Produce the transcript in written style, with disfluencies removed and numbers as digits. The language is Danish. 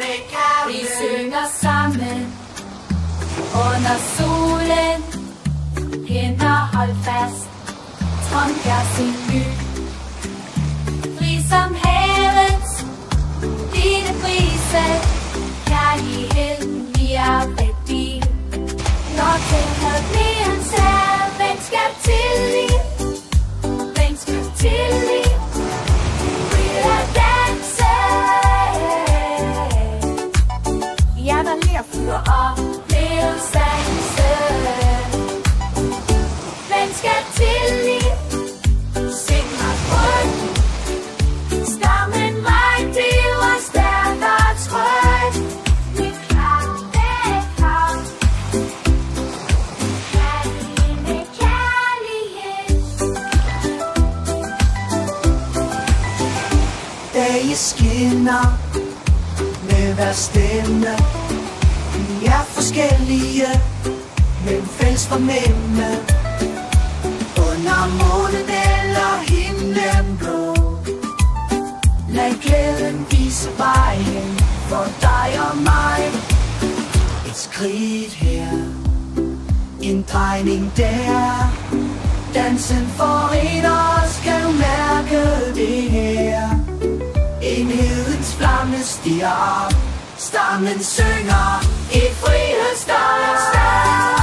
Vi synger sammen under solen. Hænder hold fast, tronker sin by. Fri som havets lille brise. Kærligheden vi er værdi. Når kærlighed bliver en sær, venskab tillige. Venskab tillige. Vil at danse. Jeg der lige fyre op, levelsesdanse. Venskab tillige. Sind mig bryg. Stammen mig, det var stærkt og trygt. Mit krav, det er krav. Kærlighed med kærlighed. Dage skinner med hver stemme. Vi er forskellige, men fælles for nemme. Under månen eller himlen blå. Lad glæden vise vejen for dig og mig. Et skridt her, en drejning der. Dansen forener os, kan du mærke det her. Enhedens flamme stiger op. Stammen synger i frihedsdag.